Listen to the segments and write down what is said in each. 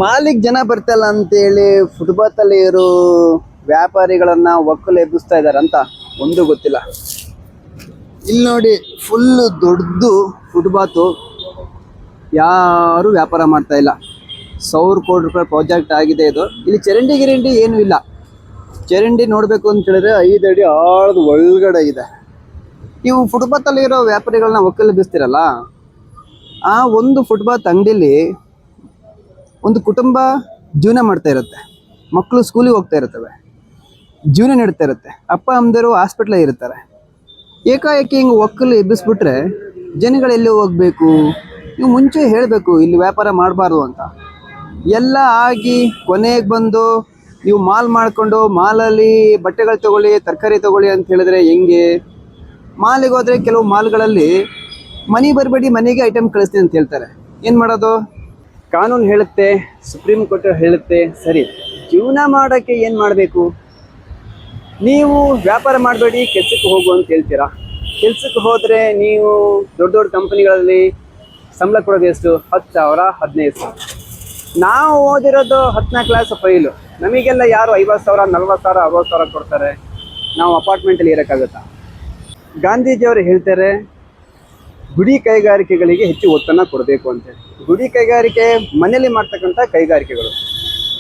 ಮಾಲಿಕ್ ಜನ ಬರ್ತಲ್ಲ ಅಂತೇಳಿ ಫುಟ್ಪಾತ್ ಅಲ್ಲಿ ಇರೋ ವ್ಯಾಪಾರಿಗಳನ್ನ ಒಕ್ಕಲು ಎಬ್ಬಿಸ್ತಾ ಇದಾರೆ ಅಂತ ಒಂದು ಗೊತ್ತಿಲ್ಲ. ಇಲ್ಲಿ ನೋಡಿ ಫುಲ್ ದೊಡ್ಡದು ಫುಟ್ಪಾತು, ಯಾರು ವ್ಯಾಪಾರ ಮಾಡ್ತಾ ಇಲ್ಲ. 1,000 ಕೋಟಿ ರೂಪಾಯಿ ಪ್ರಾಜೆಕ್ಟ್ ಆಗಿದೆ ಇದು. ಇಲ್ಲಿ ಚರಂಡಿ ಗಿರಂಡಿ ಏನೂ ಇಲ್ಲ. ಚರಂಡಿ ನೋಡಬೇಕು ಅಂತ ಹೇಳಿದ್ರೆ 5 ಅಡಿ ಆಳದ ಒಳಗಡೆ ಇದೆ. ನೀವು ಫುಟ್ಪಾತ್ ಅಲ್ಲಿ ಇರೋ ವ್ಯಾಪಾರಿಗಳನ್ನ ಒಕ್ಕಲು ಎಬ್ಬಿಸ್ತಿರಲ್ಲ, ಆ ಒಂದು ಫುಟ್ಪಾತ್ ಅಂಗಡಿಲಿ ಒಂದು ಕುಟುಂಬ ಜೀವನ ಮಾಡ್ತಾ ಇರುತ್ತೆ, ಮಕ್ಕಳು ಸ್ಕೂಲಿಗೆ ಹೋಗ್ತಾ ಇರ್ತವೆ, ಜೀವನ ನಡೀತಾ ಇರುತ್ತೆ, ಅಪ್ಪ ಅಮ್ಮದಿರು ಹಾಸ್ಪಿಟ್ಲೇ ಇರ್ತಾರೆ. ಏಕಾಏಕಿ ಹಿಂಗೆ ಒಕ್ಕಲು ಎಬ್ಬಿಸ್ಬಿಟ್ರೆ ಜನಗಳೆಲ್ಲಿ ಹೋಗ್ಬೇಕು? ನೀವು ಮುಂಚೆ ಹೇಳಬೇಕು ಇಲ್ಲಿ ವ್ಯಾಪಾರ ಮಾಡಬಾರ್ದು ಅಂತ. ಎಲ್ಲ ಆಗಿ ಕೊನೆಗೆ ಬಂದು ನೀವು ಮಾಲ್ ಮಾಡಿಕೊಂಡು ಮಾಲಲ್ಲಿ ಬಟ್ಟೆಗಳು ತೊಗೊಳ್ಳಿ, ತರಕಾರಿ ತೊಗೊಳ್ಳಿ ಅಂತ ಹೇಳಿದ್ರೆ ಹೆಂಗೆ? ಮಾಲಿಗೆ ಹೋದರೆ ಕೆಲವು ಮಾಲ್ಗಳಲ್ಲಿ ಮನೆ ಬರಬೇಡಿ, ಮನೆಗೆ ಐಟಮ್ ಕಳಿಸ್ತೀನಿ ಅಂತ ಹೇಳ್ತಾರೆ. ಏನು ಮಾಡೋದು? ಕಾನೂನು ಹೇಳುತ್ತೆ, ಸುಪ್ರೀಂ ಕೋರ್ಟ್ ಹೇಳುತ್ತೆ, ಸರಿ, ಜೀವನ ಮಾಡೋಕ್ಕೆ ಏನು ಮಾಡಬೇಕು? ನೀವು ವ್ಯಾಪಾರ ಮಾಡಬೇಡಿ, ಕೆಲಸಕ್ಕೆ ಹೋಗು ಅಂತ ಹೇಳ್ತೀರಾ. ಕೆಲಸಕ್ಕೆ ಹೋದರೆ ನೀವು ದೊಡ್ಡ ದೊಡ್ಡ ಕಂಪನಿಗಳಲ್ಲಿ ಸಂಬಳ ಕೊಡೋದು ಎಷ್ಟು? 10,000, 15,000. ನಾವು ಓದಿರೋದು 10ನೇ ಕ್ಲಾಸ್ ಫೈಲು. ನಮಗೆಲ್ಲ ಯಾರು 50,000, 40,000, 60,000 ಕೊಡ್ತಾರೆ? ನಾವು ಅಪಾರ್ಟ್ಮೆಂಟಲ್ಲಿ ಇರೋಕ್ಕಾಗುತ್ತಾ? ಗಾಂಧೀಜಿಯವರು ಹೇಳ್ತಾರೆ ಗುಡಿ ಕೈಗಾರಿಕೆಗಳಿಗೆ ಹೆಚ್ಚು ಒತ್ತನ್ನು ಕೊಡಬೇಕು ಅಂತೇಳಿ. ಗುಡಿ ಕೈಗಾರಿಕೆ ಮನೆಯಲ್ಲಿ ಮಾಡ್ತಕ್ಕಂಥ ಕೈಗಾರಿಕೆಗಳು.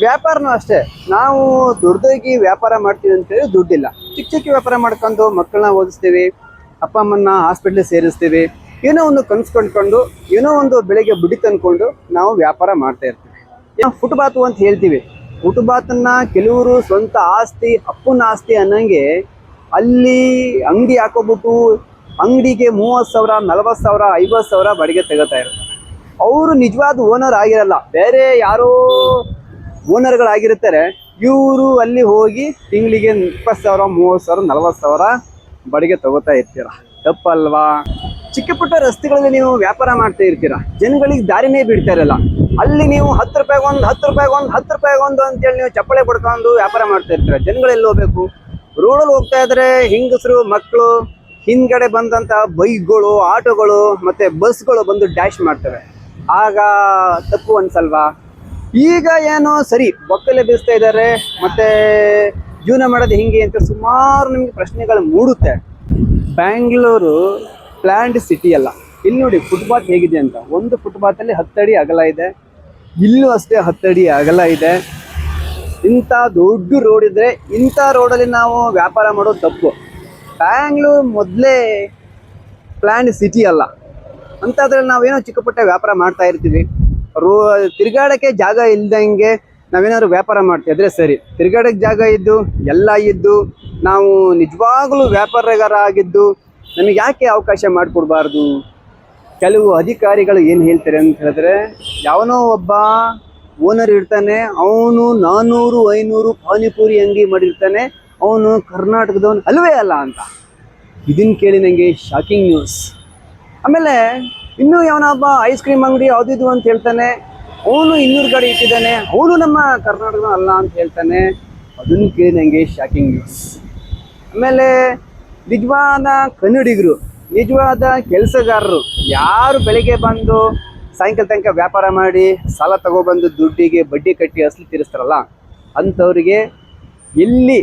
ವ್ಯಾಪಾರನೂ ಅಷ್ಟೇ, ನಾವು ದೊಡ್ಡದಾಗಿ ವ್ಯಾಪಾರ ಮಾಡ್ತೀವಿ ಅಂತೇಳಿ ದುಡ್ಡಿಲ್ಲ. ಚಿಕ್ಕ ಚಿಕ್ಕ ವ್ಯಾಪಾರ ಮಾಡ್ಕೊಂಡು ಮಕ್ಕಳನ್ನ ಓದಿಸ್ತೀವಿ, ಅಪ್ಪ ಅಮ್ಮನ್ನ ಹಾಸ್ಪಿಟ್ಲಿಗೆ ಸೇರಿಸ್ತೀವಿ, ಏನೋ ಒಂದು ಕನಸು ಕಂಡ್ಕೊಂಡು ಏನೋ ಒಂದು ಬೆಳಗ್ಗೆ ಬುಡಿ ತಂದ್ಕೊಂಡು ನಾವು ವ್ಯಾಪಾರ ಮಾಡ್ತಾ ಇರ್ತೀವಿ. ಫುಟ್ಪಾತು ಅಂತ ಹೇಳ್ತೀವಿ. ಫುಟ್ಪಾತನ್ನ ಕೆಲವರು ಸ್ವಂತ ಆಸ್ತಿ, ಅಪ್ಪನ ಆಸ್ತಿ ಅನ್ನಂಗೆ ಅಲ್ಲಿ ಅಂಗಡಿ ಹಾಕೋಬಿಟ್ಟು ಅಂಗಡಿಗೆ 30,000, 40,000, 50,000 ಬಾಡಿಗೆ ತೆಗೋತಾ ಇರ್ತಾರೆ. ಅವರು ನಿಜವಾದ ಓನರ್ ಆಗಿರಲ್ಲ, ಬೇರೆ ಯಾರೋ ಓನರ್ಗಳಾಗಿರ್ತಾರೆ. ಇವರು ಅಲ್ಲಿ ಹೋಗಿ ತಿಂಗಳಿಗೆ 20,000, 30,000, 40,000 ಬಾಡಿಗೆ ತಗೋತಾ ಇರ್ತೀರ. ತಪ್ಪಲ್ವಾ? ಚಿಕ್ಕ ಪುಟ್ಟ ರಸ್ತೆಗಳಲ್ಲಿ ನೀವು ವ್ಯಾಪಾರ ಮಾಡ್ತಾ ಇರ್ತೀರ, ಜನಗಳಿಗೆ ದಾರಿನೇ ಬಿಡ್ತಾ ಇರಲ್ಲ. ಅಲ್ಲಿ ನೀವು 10 ರೂಪಾಯಿಗೊಂದು, 10 ರೂಪಾಯಿಗೊಂದು, 10 ರೂಪಾಯಿಗೊಂದು ಅಂತೇಳಿ ನೀವು ಚಪ್ಪಳೆ ಪಡ್ಕೊಂಡು ವ್ಯಾಪಾರ ಮಾಡ್ತಾ ಇರ್ತೀರ. ಜನಗಳೆಲ್ಲಿ ಹೋಗ್ಬೇಕು? ರೋಡಲ್ಲಿ ಹೋಗ್ತಾ ಇದ್ರೆ ಹೆಂಗಸರು, ಮಕ್ಕಳು, ಹಿಂದ್ಗಡೆ ಬಂದಂಥ ಬೈಕ್ಗಳು, ಆಟೋಗಳು ಮತ್ತು ಬಸ್ಗಳು ಬಂದು ಡ್ಯಾಶ್ ಮಾಡ್ತವೆ. ಆಗ ತಪ್ಪು ಅನ್ಸಲ್ವಾ? ಈಗ ಏನೋ ಸರಿ ಒಕ್ಕಲೆ ಬೀಸ್ತಾ ಇದ್ದಾರೆ, ಮತ್ತು ಜೀವನ ಮಾಡೋದು ಹಿಂಗೆ ಅಂತ ಸುಮಾರು ನಿಮಗೆ ಪ್ರಶ್ನೆಗಳು ಮೂಡುತ್ತೆ. ಬ್ಯಾಂಗ್ಳೂರು ಪ್ಲ್ಯಾಂಡ್ ಸಿಟಿ ಅಲ್ಲ. ಇಲ್ಲಿ ನೋಡಿ ಫುಟ್ಪಾತ್ ಹೇಗಿದೆ ಅಂತ. ಒಂದು ಫುಟ್ಪಾತಲ್ಲಿ 10 ಅಡಿ ಅಗಲ ಇದೆ, ಇಲ್ಲೂ ಅಷ್ಟೇ 10 ಅಡಿ ಅಗಲ ಇದೆ. ಇಂಥ ದೊಡ್ಡ ರೋಡ್ ಇದ್ದರೆ ಇಂಥ ರೋಡಲ್ಲಿ ನಾವು ವ್ಯಾಪಾರ ಮಾಡೋದು ತಪ್ಪು. ಬ್ಯಾಂಗ್ಳೂರು ಮೊದಲೇ ಪ್ಲ್ಯಾಂಡ್ ಸಿಟಿ ಅಲ್ಲ. ಅಂಥದ್ರಲ್ಲಿ ನಾವೇನೋ ಚಿಕ್ಕ ಪುಟ್ಟ ವ್ಯಾಪಾರ ಮಾಡ್ತಾ ಇರ್ತೀವಿ. ತಿರುಗಾಡೋಕ್ಕೆ ಜಾಗ ಇಲ್ದಂಗೆ ನಾವೇನಾದ್ರು ವ್ಯಾಪಾರ ಮಾಡ್ತಿದ್ರೆ ಸರಿ. ತಿರುಗಾಡೋಕ್ಕೆ ಜಾಗ ಇದ್ದು ಎಲ್ಲ ಇದ್ದು ನಾವು ನಿಜವಾಗ್ಲೂ ವ್ಯಾಪಾರಗಾರ ಆಗಿದ್ದು ನಮಗೆ ಯಾಕೆ ಅವಕಾಶ ಮಾಡಿಕೊಡ್ಬಾರ್ದು? ಕೆಲವು ಅಧಿಕಾರಿಗಳು ಏನು ಹೇಳ್ತಾರೆ ಅಂತ ಹೇಳಿದ್ರೆ, ಯಾವನೋ ಒಬ್ಬ ಓನರ್ ಇರ್ತಾನೆ, ಅವನು 400, 500 ಪಾನಿಪುರಿ ಅಂಗಡಿ ಮಾಡಿರ್ತಾನೆ, ಅವನು ಕರ್ನಾಟಕದವನು ಅಲ್ವೇ ಅಲ್ಲ ಅಂತ. ಇದನ್ನು ಕೇಳಿ ನನಗೆ ಶಾಕಿಂಗ್ ನ್ಯೂಸ್. ಆಮೇಲೆ ಇನ್ನೂ ಯಾವನೊಬ್ಬ ಐಸ್ ಕ್ರೀಮ್ ಅಂಗಡಿ ಯಾವುದಿದು ಅಂತ ಹೇಳ್ತಾನೆ, ಅವನು 200 ಗಾಡಿ ಇಟ್ಟಿದ್ದಾನೆ, ಅವನು ನಮ್ಮ ಕರ್ನಾಟಕದ ಅಲ್ಲ ಅಂತ ಹೇಳ್ತಾನೆ. ಅದನ್ನು ಕೇಳಿ ನನಗೆ ಶಾಕಿಂಗ್ ನ್ಯೂಸ್. ಆಮೇಲೆ ನಿಜವಾದ ಕನ್ನಡಿಗರು, ನಿಜವಾದ ಕೆಲಸಗಾರರು ಯಾರು ಬೆಳಿಗ್ಗೆ ಬಂದು ಸಾಯಂಕಾಲ ತನಕ ವ್ಯಾಪಾರ ಮಾಡಿ ಸಾಲ ತಗೊಬಂದು ದುಡ್ಡಿಗೆ ಬಡ್ಡಿ ಕಟ್ಟಿ ಅಸಲು ತೀರಿಸ್ತಾರಲ್ಲ, ಅಂಥವ್ರಿಗೆ ಎಲ್ಲಿ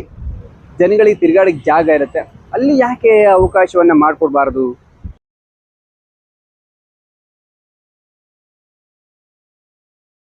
ಜನಗಳಿಗೆ ತಿರುಗಾಡೋಕ್ಕೆ ಜಾಗ ಇರುತ್ತೆ ಅಲ್ಲಿ ಯಾಕೆ ಅವಕಾಶವನ್ನು ಮಾಡಿಕೊಡ್ಬಾರ್ದು?